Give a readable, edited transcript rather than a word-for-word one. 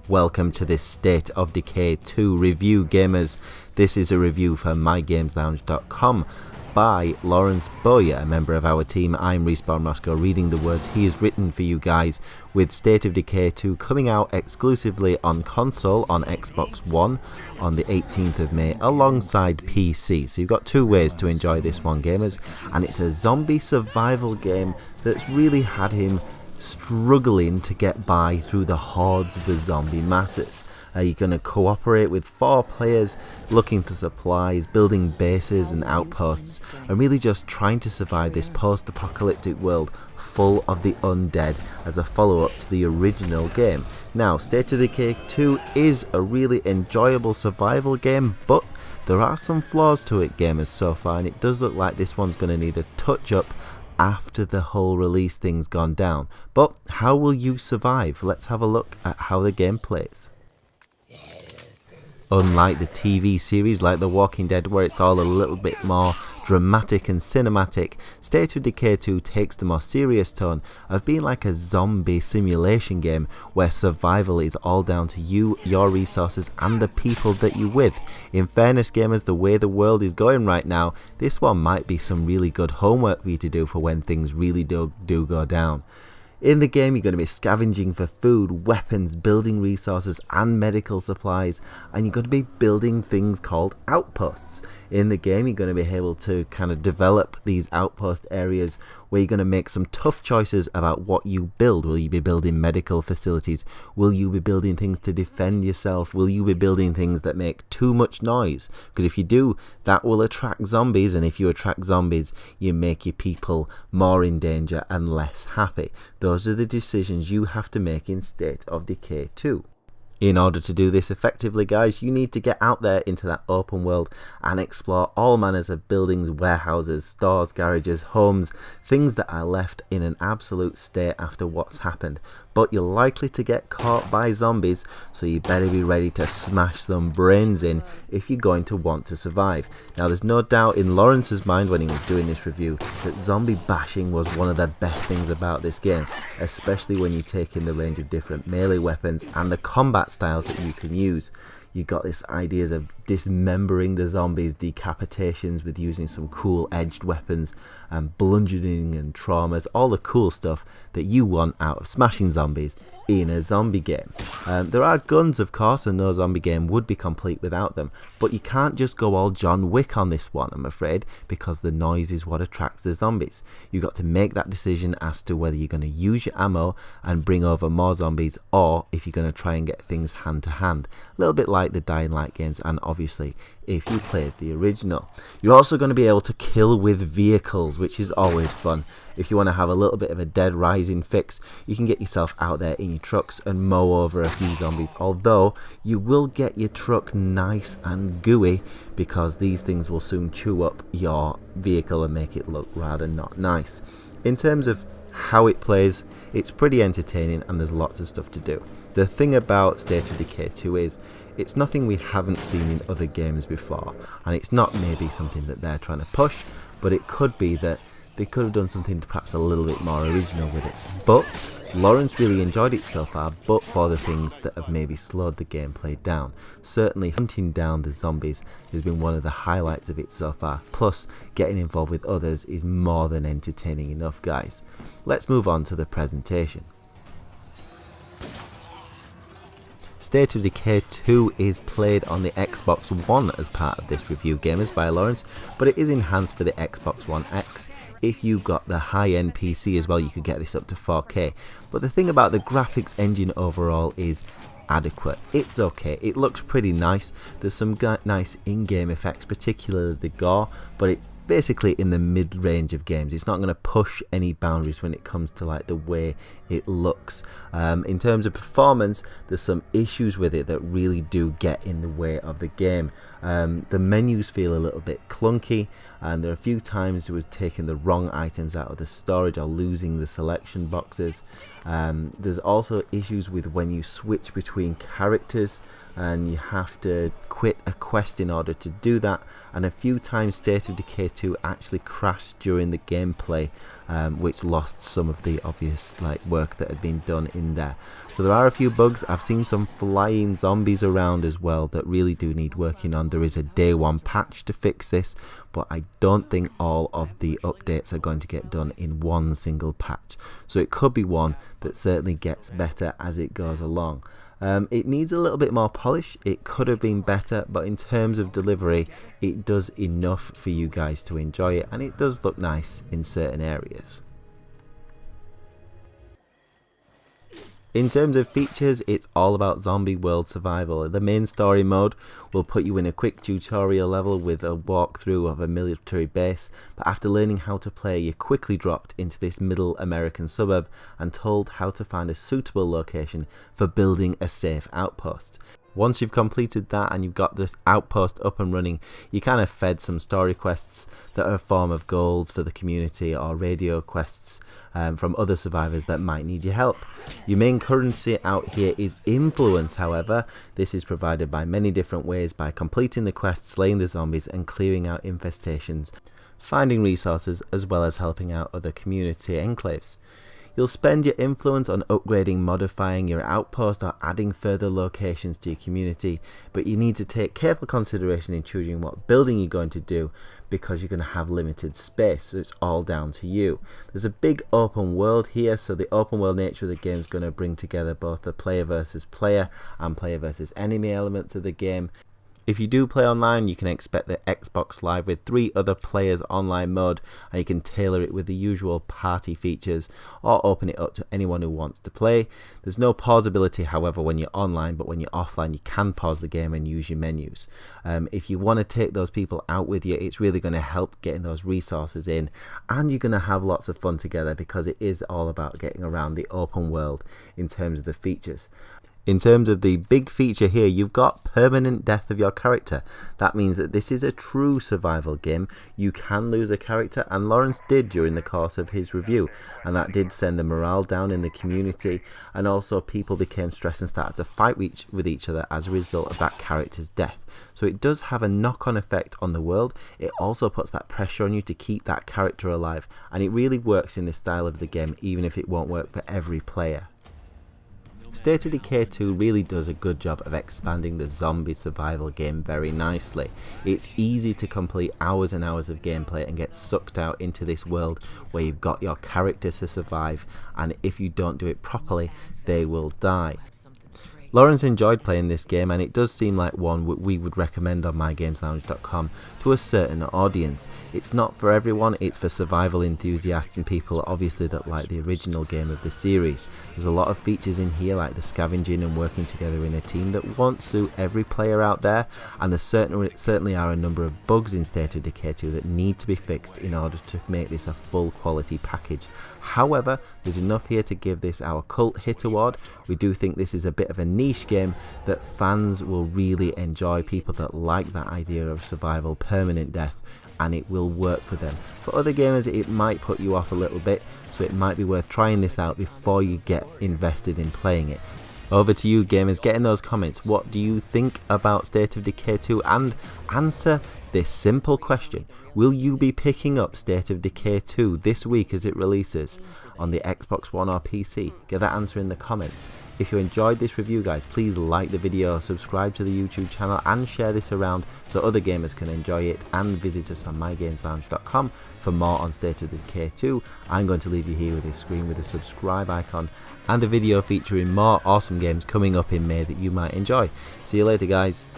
Welcome to this State of Decay 2 review, gamers. This is a review for mygameslounge.com by Lawrence Bowyer, a member of our team. I'm Respawn Moscow, reading the words he has written for you guys, with State of Decay 2 coming out exclusively on console on Xbox One on the 18th of May alongside PC. So you've got two ways to enjoy this one, gamers, and it's a zombie survival game that's really had him struggling to get by through the hordes of the zombie masses. You're going to cooperate with 4 players, looking for supplies, building bases and outposts, and really just trying to survive this post-apocalyptic world full of the undead as a follow-up to the original game. Now, State of Decay 2 is a really enjoyable survival game, but there are some flaws to it, gamers, so far, and it does look like this one's going to need a touch-up after the whole release thing's gone down. But how will you survive? Let's have a look at how the game plays. Unlike the TV series like The Walking Dead, where it's all a little bit more dramatic and cinematic, State of Decay 2 takes the more serious tone of being like a zombie simulation game where survival is all down to you, your resources and the people that you're with. In fairness, gamers, the way the world is going right now, this one might be some really good homework for you to do for when things really do go down. In the game, you're going to be scavenging for food, weapons, building resources and medical supplies, and you're going to be building things called outposts. In the game, you're going to be able to kind of develop these outpost areas where you're going to make some tough choices about what you build. Will you be building medical facilities? Will you be building things to defend yourself? Will you be building things that make too much noise? Because if you do, that will attract zombies, and if you attract zombies, you make your people more in danger and less happy. Those are the decisions you have to make in State of Decay 2. In order to do this effectively, guys, you need to get out there into that open world and explore all manners of buildings, warehouses, stores, garages, homes, things that are left in an absolute state after what's happened. But you're likely to get caught by zombies, so you better be ready to smash some brains in if you're going to want to survive. Now, there's no doubt in Lawrence's mind when he was doing this review that zombie bashing was one of the best things about this game, especially when you take in the range of different melee weapons and the combat styles that you can use. You've got this ideas of dismembering the zombies, decapitations with using some cool edged weapons, and bludgeoning and traumas, all the cool stuff that you want out of smashing zombies in a zombie game. There are guns, of course, and no zombie game would be complete without them, but you can't just go all John Wick on this one, I'm afraid, because the noise is what attracts the zombies. You've got to make that decision as to whether you're going to use your ammo and bring over more zombies, or if you're going to try and get things hand to hand. A little bit like the Dying Light games, and obviously if you played the original. You're also going to be able to kill with vehicles, which is always fun. If you want to have a little bit of a Dead Rising fix, you can get yourself out there in your trucks and mow over a few zombies, although you will get your truck nice and gooey because these things will soon chew up your vehicle and make it look rather not nice. In terms of how it plays, it's pretty entertaining and there's lots of stuff to do. The thing about State of Decay 2 is it's nothing we haven't seen in other games before, and it's not maybe something that they're trying to push, but it could be that they could have done something perhaps a little bit more original with it. But Lawrence really enjoyed it so far, but for the things that have maybe slowed the gameplay down. Certainly hunting down the zombies has been one of the highlights of it so far, plus getting involved with others is more than entertaining enough, guys. Let's move on to the presentation. State of Decay 2 is played on the Xbox One as part of this review, gamers, by Lawrence, but it is enhanced for the Xbox One X. If you got the high-end PC as well, you could get this up to 4K. But the thing about the graphics engine overall is adequate. It's okay. It looks pretty nice. There's some nice in-game effects, particularly the gore, but it's basically in the mid-range of games. It's not going to push any boundaries when it comes to like the way it looks. In terms of performance, there's some issues with it that really do get in the way of the game. The menus feel a little bit clunky, and there are a few times it was taking the wrong items out of the storage or losing the selection boxes. There's also issues with when you switch between characters. and you have to quit a quest in order to do that, and a few times State of Decay 2 actually crashed during the gameplay, which lost some of the obvious work that had been done in there. So there are a few bugs. I've seen some flying zombies around as well that really do need working on. There is a day one patch to fix this, but I don't think all of the updates are going to get done in one single patch, so it could be one that certainly gets better as it goes along. It needs a little bit more polish. It could have been better, but in terms of delivery, it does enough for you guys to enjoy it, and it does look nice in certain areas. In terms of features, it's all about zombie world survival. The main story mode will put you in a quick tutorial level with a walkthrough of a military base, but after learning how to play, you're quickly dropped into this middle American suburb and told how to find a suitable location for building a safe outpost. Once you've completed that and you've got this outpost up and running, you kind of fed some story quests that are a form of goals for the community, or radio quests from other survivors that might need your help. Your main currency out here is influence. However, this is provided by many different ways: by completing the quest, slaying the zombies and clearing out infestations, finding resources, as well as helping out other community enclaves. You'll spend your influence on upgrading, modifying your outpost, or adding further locations to your community, but you need to take careful consideration in choosing what building you're going to do, because you're going to have limited space, so it's all down to you. There's a big open world here, so the open world nature of the game is going to bring together both the player versus player and player versus enemy elements of the game. If you do play online, you can expect the Xbox Live with 3 other players online mode, and you can tailor it with the usual party features or open it up to anyone who wants to play. There's no pause ability, however, when you're online, but when you're offline you can pause the game and use your menus. If you want to take those people out with you, it's really going to help getting those resources in, and you're going to have lots of fun together, because it is all about getting around the open world in terms of the features. In terms of the big feature here, you've got permanent death of your character. That means that this is a true survival game. You can lose a character, and Lawrence did during the course of his review, and that did send the morale down in the community, and also people became stressed and started to fight with each other as a result of that character's death. So it does have a knock-on effect on the world. It also puts that pressure on you to keep that character alive, and it really works in this style of the game, even if it won't work for every player. State of Decay 2 really does a good job of expanding the zombie survival game very nicely. It's easy to complete hours and hours of gameplay and get sucked out into this world where you've got your characters to survive, and if you don't do it properly, they will die. Lawrence enjoyed playing this game, and it does seem like one we would recommend on mygameslounge.com to a certain audience. It's not for everyone, it's for survival enthusiasts and people obviously that like the original game of the series. There's a lot of features in here like the scavenging and working together in a team that won't suit every player out there, and there certainly are a number of bugs in State of Decay 2 that need to be fixed in order to make this a full quality package. However, there's enough here to give this our cult hit award. We do think this is a bit of a niche game that fans will really enjoy, people that like that idea of survival, permanent death, and it will work for them. For other gamers it might put you off a little bit, so it might be worth trying this out before you get invested in playing it. Over to you gamers, get in those comments. What do you think about State of Decay 2? And answer this simple question: will you be picking up State of Decay 2 this week as it releases on the Xbox One or PC? Get that answer in the comments. If you enjoyed this review guys, please like the video, subscribe to the YouTube channel and share this around so other gamers can enjoy it, and visit us on mygameslounge.com for more on State of Decay 2. I'm going to leave you here with this screen with a subscribe icon and a video featuring more awesome games coming up in May that you might enjoy. See you later guys.